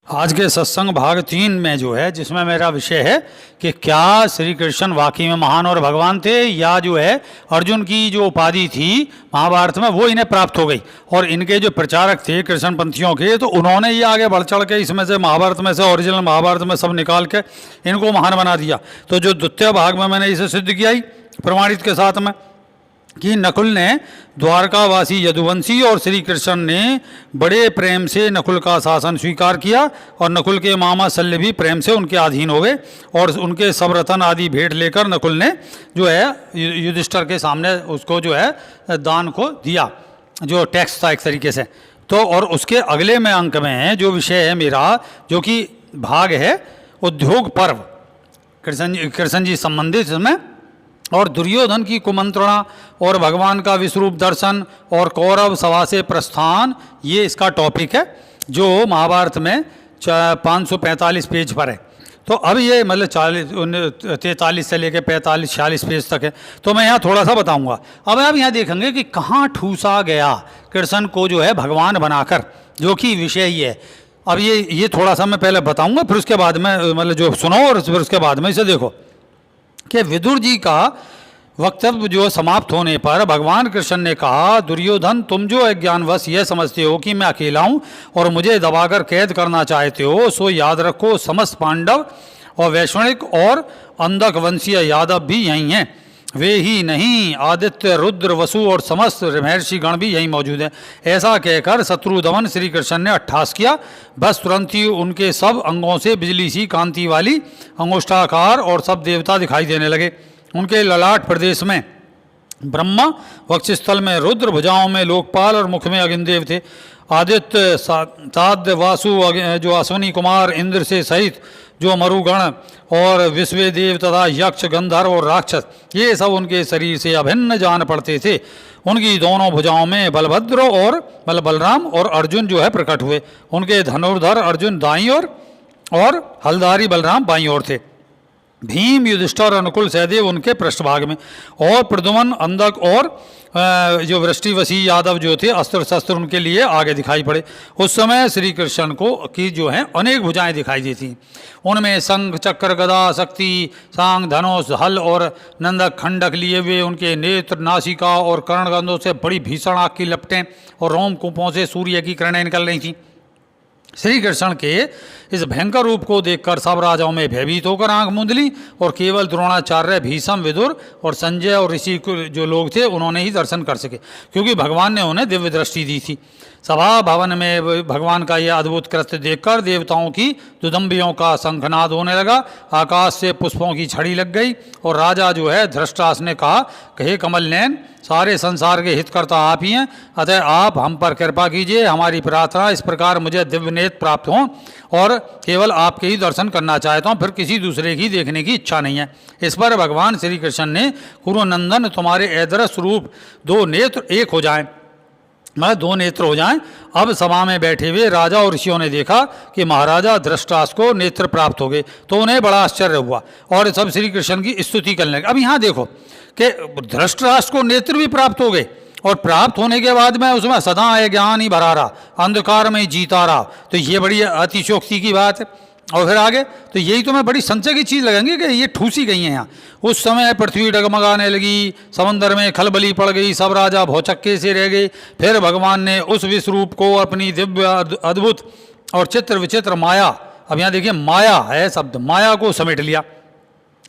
आज के सत्संग भाग 3 में जो है, जिसमें मेरा विषय है कि क्या श्री कृष्ण वाकई में महान और भगवान थे, या जो है अर्जुन की जो उपाधि थी महाभारत में वो इन्हें प्राप्त हो गई। और इनके जो प्रचारक थे कृष्ण पंथियों के, तो उन्होंने ये आगे बढ़ चढ़ के इसमें से महाभारत में से ओरिजिनल महाभारत में सब निकाल के इनको महान बना दिया। तो जो द्वितीय भाग में मैंने इसे सिद्ध किया ही प्रमाणित के साथ में कि नकुल ने द्वारकावासी यदुवंशी और श्री कृष्ण ने बड़े प्रेम से नकुल का शासन स्वीकार किया, और नकुल के मामा शल्य भी प्रेम से उनके अधीन हो गए, और उनके सब रतन आदि भेंट लेकर नकुल ने जो है युधिष्ठिर के सामने उसको जो है दान को दिया, जो टैक्स था एक तरीके से। तो और उसके अगले में अंक में जो विषय है मेरा, जो कि भाग है उद्योग पर्व, कृष्ण जी संबंधित इसमें, और दुर्योधन की कुमंत्रणा और भगवान का विश्वरूप दर्शन और कौरव सभा से प्रस्थान, ये इसका टॉपिक है जो महाभारत में 545 पेज पर है। तो अब ये मतलब 43 से लेकर 45-46 पेज तक है। तो मैं यहाँ थोड़ा सा बताऊंगा। अब आप यहाँ देखेंगे कि कहाँ ठूसा गया कृष्ण को जो है भगवान बनाकर, जो कि विषय ही है। अब ये थोड़ा सा मैं पहले बताऊंगा, फिर उसके बाद में मतलब जो सुनो, और फिर उसके बाद में इसे देखो कि विदुर जी का वक्तव्य जो समाप्त होने पर भगवान कृष्ण ने कहा, दुर्योधन तुम जो अज्ञानवश यह समझते हो कि मैं अकेला हूँ और मुझे दबाकर कैद करना चाहते हो, सो याद रखो समस्त पांडव और वैश्विक और अंधक वंशीय यादव भी यहीं हैं। वे ही नहीं, आदित्य रुद्र वसु और समस्त महर्षि गण भी यहीं मौजूद हैं। ऐसा कहकर शत्रु दमन श्री कृष्ण ने अट्ठास किया। बस तुरंत ही उनके सब अंगों से बिजली सी कांति वाली अंगुष्ठाकार और सब देवता दिखाई देने लगे। उनके ललाट प्रदेश में ब्रह्मा, वक्षस्थल में रुद्र, भुजाओं में लोकपाल और मुख में अग्निदेव थे। आदित्य, साध्य, वासु, जो अश्विनी कुमार इंद्र से सहित जो मरुगण और विश्वदेव तथा यक्ष, गंधर्व और राक्षस, ये सब उनके शरीर से अभिन्न जान पड़ते थे। उनकी दोनों भुजाओं में बलभद्र और बलराम और अर्जुन जो है प्रकट हुए। उनके धनुर्धर अर्जुन दाईं ओर और हलधारी बलराम बाईं ओर थे। भीम, युधिष्ठिर और नकुल, सहदेव उनके पृष्ठभाग में, और प्रद्युम्न, अंधक और जो वृष्टिवशी यादव जो थे अस्त्र शस्त्र उनके लिए आगे दिखाई पड़े। उस समय श्री कृष्ण को की जो है अनेक भुजाएं दिखाई दी थी। उनमें शंख, चक्र, गदा, शक्ति, सांग, धनुष, हल और नंदक खंडक लिए हुए उनके नेत्र, नासिका और कर्णगंधों से बड़ी भीषण आग की लपटें और रोमकूपों से सूर्य की किरणें निकल रही थीं। श्री कृष्ण के इस भयंकर रूप को देखकर सब राजाओं में भयभीत होकर आंख मूंद ली, और केवल द्रोणाचार्य, भीष्म, विदुर और संजय और ऋषि जो लोग थे उन्होंने ही दर्शन कर सके, क्योंकि भगवान ने उन्हें दिव्य दृष्टि दी थी। सभा भवन में भगवान का यह अद्भुत कृत्य देखकर देवताओं की दुदंबियों का शंखनाद होने लगा। आकाश से पुष्पों की झड़ी लग गई, और राजा जो है धृतराष्ट्र ने कहा, हे कमल नयन, सारे संसार के हितकर्ता आप ही हैं, अतः आप हम पर कृपा कीजिए। हमारी प्रार्थना इस प्रकार मुझे दिव्य नेत्र प्राप्त हों, और केवल आपके ही दर्शन करना चाहता हूँ, फिर किसी दूसरे की देखने की इच्छा नहीं है। इस पर भगवान श्री कृष्ण ने, कुरुनंदन, तुम्हारे ऐदरस रूप दो नेत्र एक हो जाएं, मतलब दो नेत्र हो जाएं। अब सभा में बैठे हुए राजा और ऋषियों ने देखा कि महाराजा धृतराष्ट्र को नेत्र प्राप्त हो गए, तो उन्हें बड़ा आश्चर्य हुआ, और सब श्री कृष्ण की स्तुति करने लगे। अब यहाँ देखो कि धृतराष्ट्र को नेत्र भी प्राप्त हो गए, और प्राप्त होने के बाद में उसमें सदा ज्ञान ही भरा रहा, अंधकार में जीता रहा। तो ये बड़ी अतिशोक्ति की बात है। और फिर आगे तो यही तो मैं बड़ी संशय की चीज़ लगेंगे कि ये ठूसी गई हैं यहाँ। उस समय पृथ्वी डगमगाने लगी, समंदर में खलबली पड़ गई, सब राजा भौचक्के से रह गए। फिर भगवान ने उस विश्वरूप को अपनी दिव्य, अद्भुत और चित्र विचित्र माया, अब यहाँ देखिए माया है शब्द, माया को समेट लिया।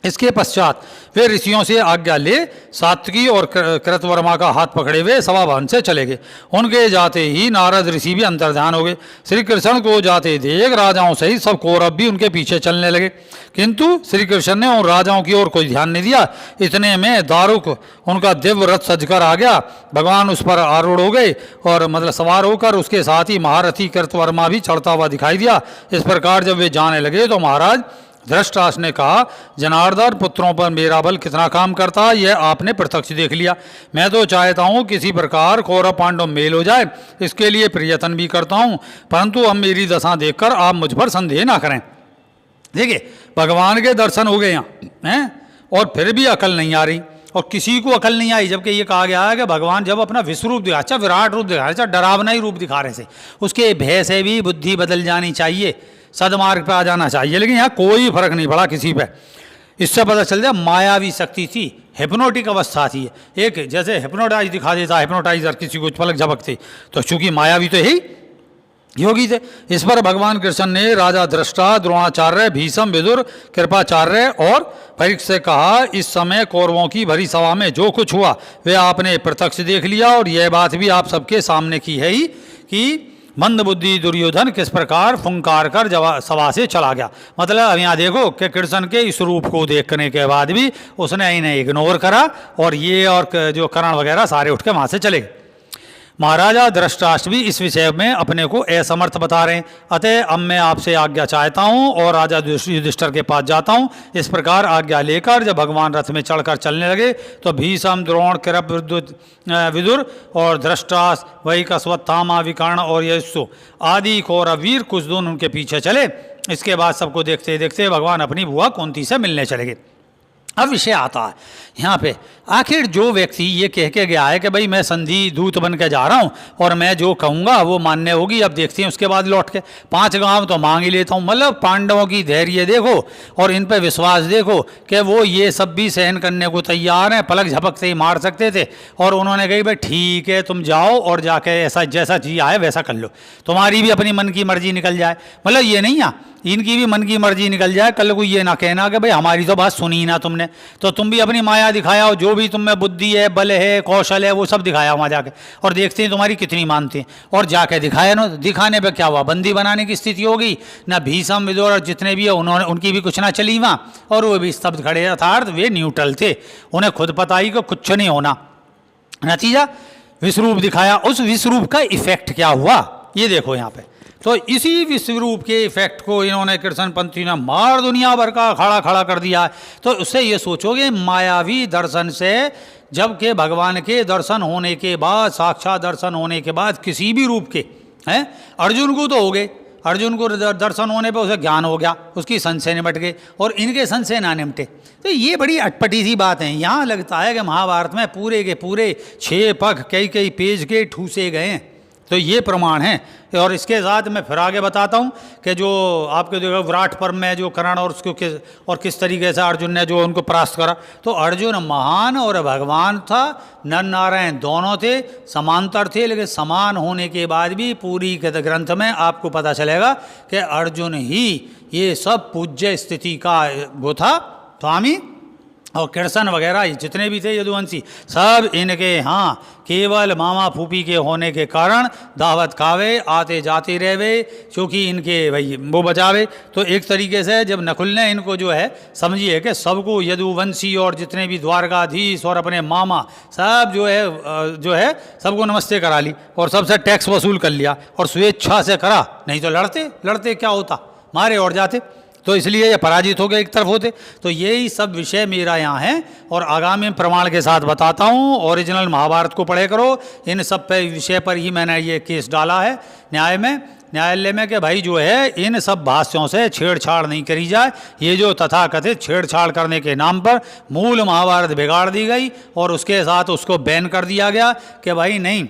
इसके पश्चात वे ऋषियों से आज्ञा ले सात्विकी और कृतवर्मा का हाथ पकड़े हुए सभा भवन से चले गए। उनके जाते ही नारद ऋषि भी अंतर्ध्यान हो गए। श्री कृष्ण को जाते देख राजाओं सहित सब कौरव भी उनके पीछे चलने लगे, किंतु श्री कृष्ण ने उन राजाओं की ओर कोई ध्यान नहीं दिया। इतने में दारुक उनका दिव्य रथ सजकर आ गया। भगवान उस पर आरूढ़ हो गए, और मतलब सवार होकर उसके साथ ही महारथी कृतवर्मा भी चढ़ता हुआ दिखाई दिया। इस प्रकार जब वे जाने लगे तो महाराज धृतराष्ट्र ने कहा, जनार्दन पुत्रों पर मेरा बल कितना काम करता है यह आपने प्रत्यक्ष देख लिया। मैं तो चाहता हूँ किसी प्रकार कौरव पांडव मेल हो जाए, इसके लिए प्रयत्न भी करता हूँ, परंतु अब मेरी दशा देखकर आप मुझ पर संदेह ना करें। देखिए भगवान के दर्शन हो गए यहाँ हैं, और फिर भी अकल नहीं आ रही, और किसी को अकल नहीं आई, जबकि ये कहा गया है कि भगवान जब अपना विश्व रूप दिखा, अच्छा विराट रूप दिखा रहे, अच्छा डरावना ही रूप दिखा रहे थे, उसके भय से भी बुद्धि बदल जानी चाहिए। सदमार्ग पे आ जाना चाहिए। लेकिन यहाँ कोई फर्क नहीं पड़ा किसी पे। इससे पता चल जाए मायावी शक्ति थी, हिप्नोटिक अवस्था थी। एक जैसे हिप्नोटाइज दिखा देता हिप्नोटाइजर किसी को पलक झपकते, तो चूंकि मायावी तो यही योगी थे। इस पर भगवान कृष्ण ने राजा दृष्टा, द्रोणाचार्य, भीष्म, विदुर, कृपाचार्य और परीक्षित से कहा, इस समय कौरवों की भरी सभा में जो कुछ हुआ वे आपने प्रत्यक्ष देख लिया, और यह बात भी आप सबके सामने की है ही कि मंदबुद्धि दुर्योधन किस प्रकार फुंकार कर सभा से चला गया। मतलब अब यहाँ देखो कि कृष्ण के इस रूप को देखने के बाद भी उसने इन्हें इग्नोर करा, और ये और जो कर्ण वगैरह सारे उठ के वहाँ से चले गए। महाराजा धृतराष्ट्र भी इस विषय में अपने को असमर्थ बता रहे हैं। अतः अब मैं आपसे आज्ञा चाहता हूँ और राजा युधिष्ठिर के पास जाता हूँ। इस प्रकार आज्ञा लेकर जब भगवान रथ में चढ़कर चलने लगे तो भीष्म, द्रोण, कृप, विदुर और धृतराष्ट्र, वही अश्वत्थामा, विकर्ण और यशु आदि कौरवीर कुछ दिन उनके पीछे चले। इसके बाद सबको देखते देखते भगवान अपनी बुआ कुंती से मिलने चले गए। अब विषय आता है यहाँ पे, आखिर जो व्यक्ति ये कह के गया है कि भाई मैं संधि दूत बन के जा रहा हूँ और मैं जो कहूँगा वो मान्य होगी, अब देखते हैं उसके बाद लौट के 5 गांव तो मांग ही लेता हूँ। मतलब पांडवों की धैर्य देखो और इन पे विश्वास देखो कि वो ये सब भी सहन करने को तैयार हैं, पलक झपकते ही मार सकते थे। और उन्होंने कही भाई ठीक है तुम जाओ और जाके ऐसा जैसा जी आए वैसा कर लो, तुम्हारी भी अपनी मन की मर्जी निकल जाए। मतलब ये नहीं है इनकी भी मन की मर्जी निकल जाए, कल को ये ना कहना कि भाई हमारी तो बात सुनी ना तुमने, तो तुम भी अपनी माया दिखाया हो, जो भी तुम में बुद्धि है, बल है, कौशल है, वो सब दिखाया वहाँ जाके, और देखते हैं तुम्हारी कितनी मानते हैं। और जाके दिखाया ना, दिखाने पे क्या हुआ, बंदी बनाने की स्थिति हो गई ना। भीष्म, विदुर और जितने भी है उन्होंने उनकी भी कुछ ना चली वहाँ, और वो भी स्तब्ध खड़े, अर्थात वे न्यूट्रल थे, उन्हें खुद पता ही कि कुछ नहीं होना। नतीजा विश्वरूप दिखाया, उस विश्वरूप का इफेक्ट क्या हुआ ये देखो यहाँ पे। तो इसी विश्वरूप के इफेक्ट को इन्होंने कृष्णपंथी ने मार दुनिया भर का खड़ा खड़ा कर दिया। तो उससे ये सोचोगे मायावी दर्शन से, जबकि भगवान के दर्शन होने के बाद, साक्षात दर्शन होने के बाद किसी भी रूप के हैं, अर्जुन को तो हो गए, अर्जुन को दर्शन होने पे उसे ज्ञान हो गया, उसकी संशय निमट गए, और इनके संशय ना निमटे। तो ये बड़ी अटपटी सी बात है। यहाँ लगता है कि महाभारत में पूरे के पूरे 6 पख कई पेज के ठूसे गए हैं। तो ये प्रमाण है। और इसके साथ मैं फिर आगे बताता हूँ कि जो आपके देखो विराट पर्व में जो कर्ण और उसको किस तरीके से अर्जुन ने जो उनको परास्त करा। तो अर्जुन महान और भगवान था, नर नारायण दोनों थे, समांतर थे, लेकिन समान होने के बाद भी पूरी ग्रंथ में आपको पता चलेगा कि अर्जुन ही ये सब पूज्य स्थिति का वो था स्वामी, और कृष्ण वगैरह जितने भी थे यदुवंशी सब इनके हाँ केवल मामा फूफी के होने के कारण दावत खावे, आते जाते रहे, क्योंकि इनके भाई वो बचावे। तो एक तरीके से जब नकुल ने इनको जो है समझिए कि सबको यदुवंशी और जितने भी द्वारकाधीश और अपने मामा सब जो है सबको नमस्ते करा ली और सबसे टैक्स वसूल कर लिया, और स्वेच्छा से करा, नहीं तो लड़ते क्या होता, मारे और जाते। तो इसलिए ये पराजित हो गए, एक तरफ होते। तो यही सब विषय मेरा यहाँ है, और आगामी प्रमाण के साथ बताता हूँ। ओरिजिनल महाभारत को पढ़े करो, इन सब पे विषय पर ही मैंने ये केस डाला है न्यायालय में कि भाई जो है इन सब भाष्यों से छेड़छाड़ नहीं करी जाए। ये जो तथाकथित छेड़छाड़ करने के नाम पर मूल महाभारत बिगाड़ दी गई, और उसके साथ उसको बैन कर दिया गया कि भाई नहीं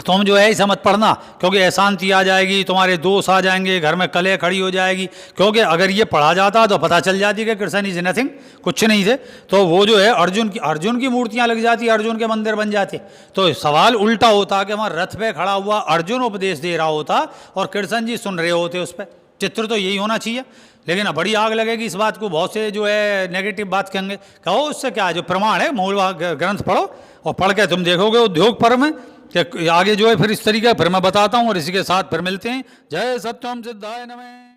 तुम जो है ऐसा मत पढ़ना, क्योंकि अशांति आ जाएगी, तुम्हारे दोष आ जाएंगे, घर में कलह खड़ी हो जाएगी। क्योंकि अगर ये पढ़ा जाता तो पता चल जाती कि कृष्ण इज नथिंग, कुछ नहीं थे, तो वो जो है अर्जुन की मूर्तियां लग जाती, अर्जुन के मंदिर बन जाते। तो सवाल उल्टा होता कि वहाँ रथ पे खड़ा हुआ अर्जुन उपदेश दे रहा होता और कृष्ण जी सुन रहे होते उस पर। चित्र तो यही होना चाहिए। लेकिन अब बड़ी आग लगेगी इस बात को, बहुत से जो है नेगेटिव बात कहेंगे। कहो उससे क्या, जो प्रमाण है मूल ग्रंथ पढ़ो, और पढ़ के तुम देखोगे उद्योग पर्व में कि आगे जो है फिर इस तरीके फिर मैं बताता हूँ, और इसी के साथ फिर मिलते हैं। जय सत्यम सिद्धाय नमः।